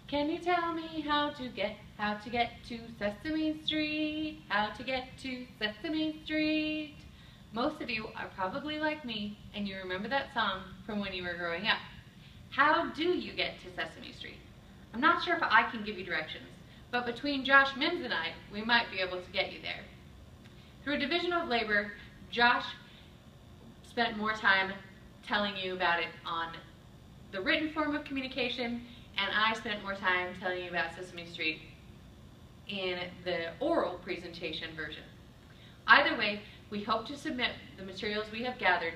Can you tell me how to get to Sesame Street? How to get to Sesame Street? Most of you are probably like me and you remember that song from when you were growing up. How do you get to Sesame Street? I'm not sure if I can give you directions, but between Josh Mims and I, we might be able to get you there. Through a division of labor, Josh spent more time telling you about it on the written form of communication, and I spent more time telling you about Sesame Street in the oral presentation version. Either way, we hope to submit the materials we have gathered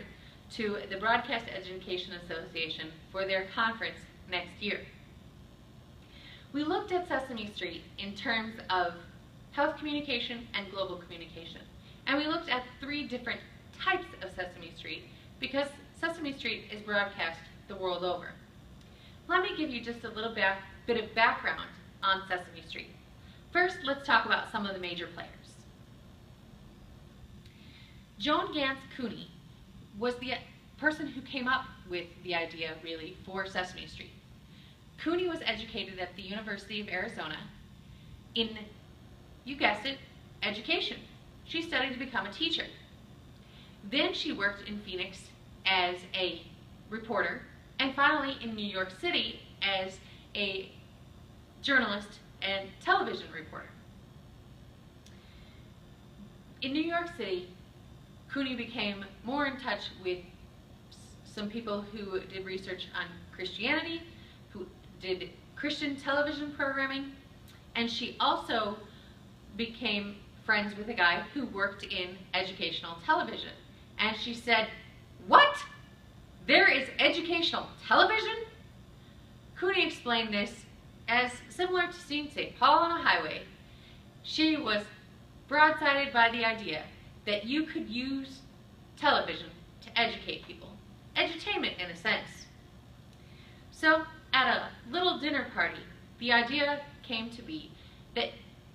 to the Broadcast Education Association for their conference next year. We looked at Sesame Street in terms of health communication and global communication, and we looked at 3 different types of Sesame Street because Sesame Street is broadcast the world over. Let me give you just a little bit of background on Sesame Street. First, let's talk about some of the major players. Joan Gans Cooney was the person who came up with the idea, really, for Sesame Street. Cooney was educated at the University of Arizona in, you guessed it, education. She studied to become a teacher. Then she worked in Phoenix as a reporter, and finally in New York City as a journalist and television reporter. In New York City, Cooney became more in touch with some people who did research on Christianity, who did Christian television programming, and she also became friends with a guy who worked in educational television. And she said, "What? There is educational television?" Cooney explained this as similar to seeing St. Paul on a highway. She was broadsided by the idea that you could use television to educate people. Edutainment, in a sense. So, at a little dinner party, the idea came to be that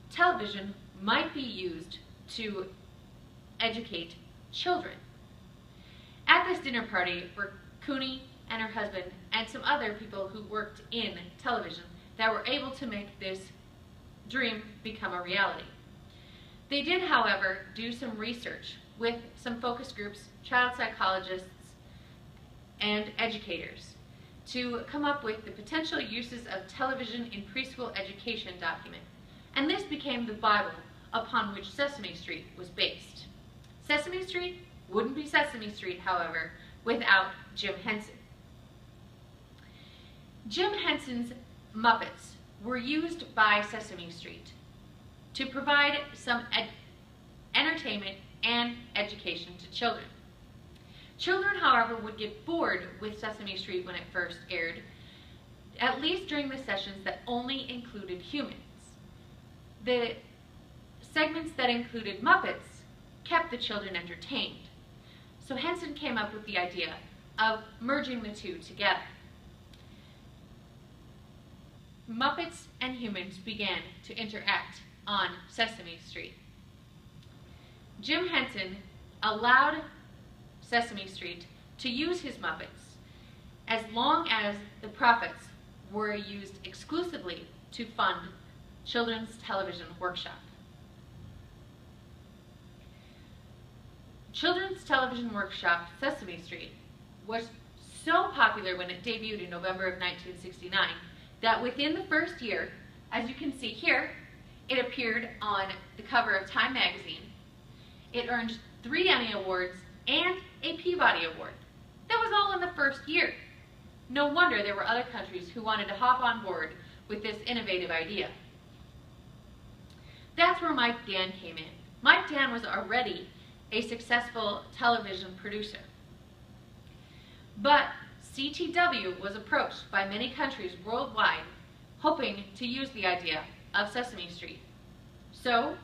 television might be used to educate children. At this dinner party were Cooney and her husband and some other people who worked in television that were able to make this dream become a reality. They did, however, do some research with some focus groups, child psychologists, and educators to come up with the potential uses of television in preschool education document. And this became the Bible upon which Sesame Street was based. Sesame Street wouldn't be Sesame Street, however, without Jim Henson. Jim Henson's Muppets were used by Sesame Street to provide some entertainment and education to children. Children, however, would get bored with Sesame Street when it first aired, at least during the sessions that only included humans. The segments that included Muppets kept the children entertained. So Henson came up with the idea of merging the two together. Muppets and humans began to interact on Sesame Street. Jim Henson allowed Sesame Street to use his Muppets as long as the profits were used exclusively to fund Children's Television Workshop. Children's Television Workshop Sesame Street was so popular when it debuted in November of 1969 that within the first year, as you can see here, it appeared on the cover of Time magazine. It earned 3 Emmy Awards and a Peabody Award. That was all in the first year. No wonder there were other countries who wanted to hop on board with this innovative idea. That's where Mike Dan came in. Mike Dan was already a successful television producer. But CTW was approached by many countries worldwide hoping to use the idea of Sesame Street. So,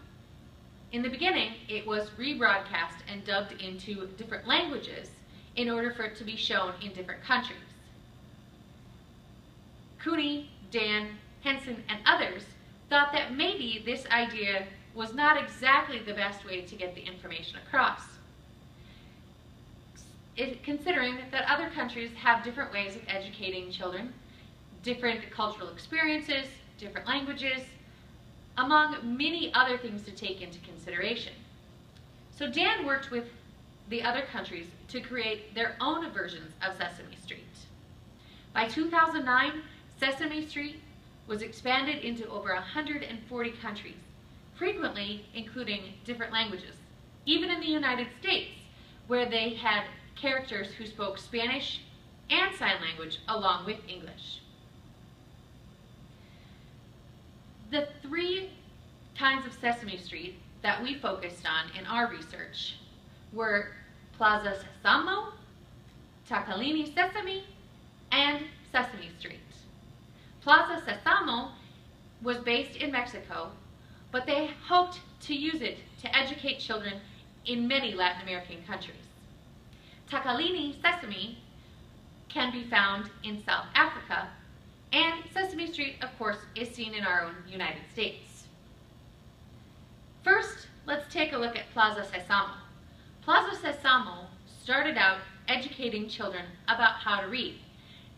in the beginning, it was rebroadcast and dubbed into different languages in order for it to be shown in different countries. Cooney, Dan, Henson, and others thought that maybe this idea was not exactly the best way to get the information across. Considering that other countries have different ways of educating children, different cultural experiences, different languages, among many other things to take into consideration. So Dan worked with the other countries to create their own versions of Sesame Street. By 2009, Sesame Street was expanded into over 140 countries, frequently including different languages, even in the United States, where they had characters who spoke Spanish and sign language along with English. The three kinds of Sesame Street that we focused on in our research were Plaza Sesamo, Tacalini Sesame, and Sesame Street. Plaza Sesamo was based in Mexico, but they hoped to use it to educate children in many Latin American countries. Tacalini Sesame can be found in South Africa, and Sesame Street, of course, is seen in our own United States. First, let's take a look at Plaza Sesamo. Plaza Sesamo started out educating children about how to read,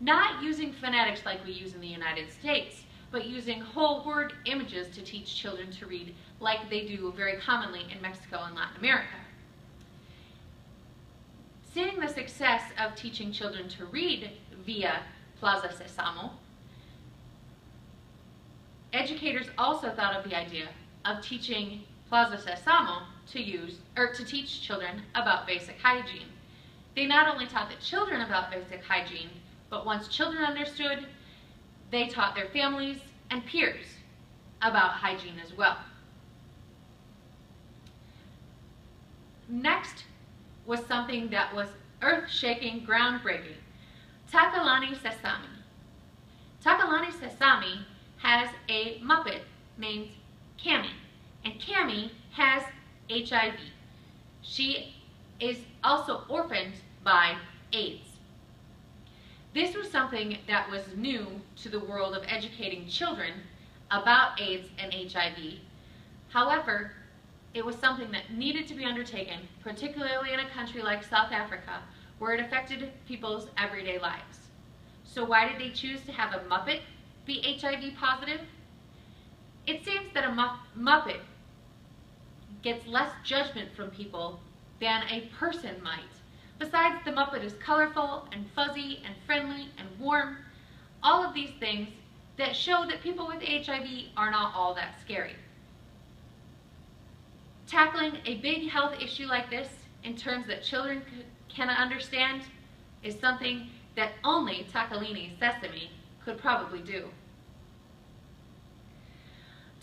not using phonetics like we use in the United States, but using whole word images to teach children to read like they do very commonly in Mexico and Latin America. Seeing the success of teaching children to read via Plaza Sesamo, educators also thought of the idea of teaching Plaza Sesamo to teach children about basic hygiene. They not only taught the children about basic hygiene, but once children understood, they taught their families and peers about hygiene as well. Next was something that was earth-shaking, groundbreaking. Tacalani Sesame. Tacalani Sesame has a Muppet named Cammy, and Cammy has HIV. She is also orphaned by AIDS. This was something that was new to the world of educating children about AIDS and HIV. However, it was something that needed to be undertaken, particularly in a country like South Africa, where it affected people's everyday lives. So why did they choose to have a Muppet be HIV positive? It seems that a Muppet gets less judgment from people than a person might. Besides, the Muppet is colorful and fuzzy and friendly and warm, all of these things that show that people with HIV are not all that scary. Tackling a big health issue like this in terms that children can understand is something that only Tacalini Sesame could probably do.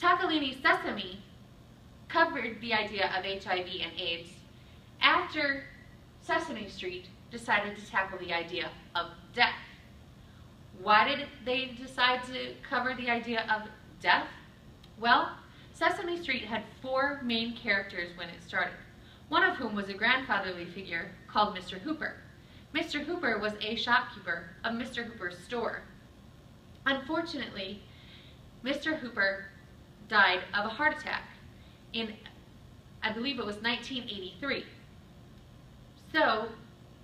Tacalini Sesame covered the idea of HIV and AIDS after Sesame Street decided to tackle the idea of death. Why did they decide to cover the idea of death? Well, Sesame Street had four main characters when it started, one of whom was a grandfatherly figure called Mr. Hooper. Mr. Hooper was a shopkeeper of Mr. Hooper's store. Unfortunately, Mr. Hooper died of a heart attack in, I believe it was 1983. So,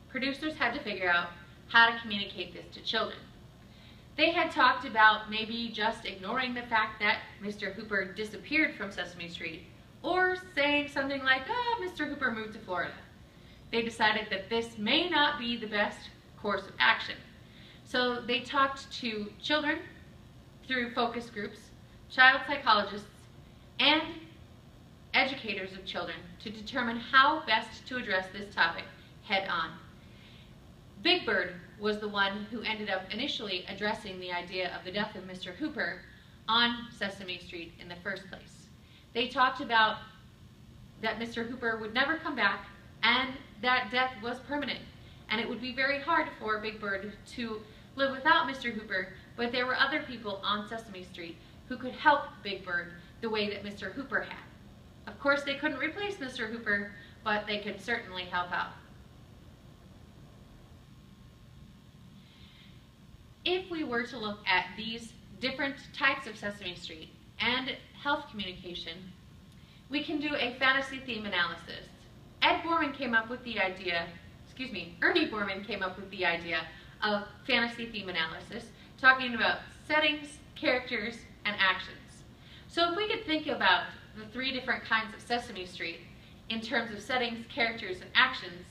producers had to figure out how to communicate this to children. They had talked about maybe just ignoring the fact that Mr. Hooper disappeared from Sesame Street, or saying something like, Mr. Hooper moved to Florida. They decided that this may not be the best course of action. So they talked to children through focus groups, child psychologists, and educators of children to determine how best to address this topic head on. Big Bird was the one who ended up initially addressing the idea of the death of Mr. Hooper on Sesame Street in the first place. They talked about that Mr. Hooper would never come back and that death was permanent, and it would be very hard for Big Bird to live without Mr. Hooper, but there were other people on Sesame Street who could help Big Bird the way that Mr. Hooper had. Of course, they couldn't replace Mr. Hooper, but they could certainly help out. If we were to look at these different types of Sesame Street and health communication, we can do a fantasy theme analysis. Ernie Borman came up with the idea of fantasy theme analysis, talking about settings, characters, and actions. So if we could think about the three different kinds of Sesame Street in terms of settings, characters, and actions,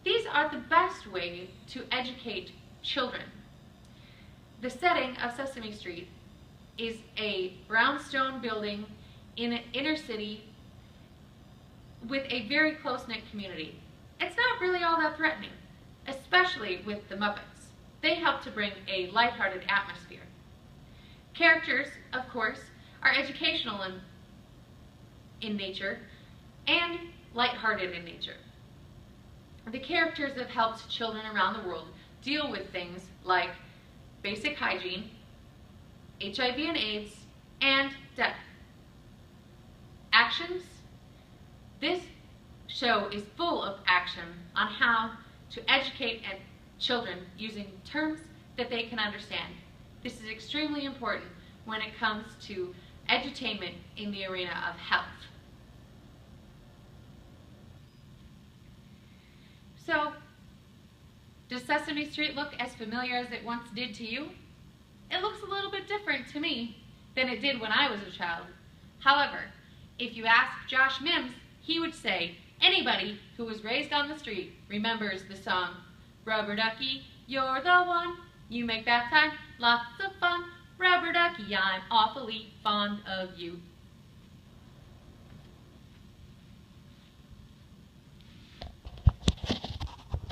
these are the best way to educate children. The setting of Sesame Street is a brownstone building in an inner city with a very close-knit community. It's not really all that threatening, especially with the Muppets. They help to bring a lighthearted atmosphere. Characters, of course, are educational in nature and lighthearted in nature. The characters have helped children around the world deal with things like basic hygiene, HIV and AIDS, and death. Actions. This show is full of action on how to educate children using terms that they can understand. This is extremely important when it comes to edutainment in the arena of health. So, does Sesame Street look as familiar as it once did to you? It looks a little bit different to me than it did when I was a child. However, if you ask Josh Mims, he would say anybody who was raised on the street remembers the song, "Rubber Ducky, you're the one, you make bath time lots of fun. Rubber Ducky, I'm awfully fond of you."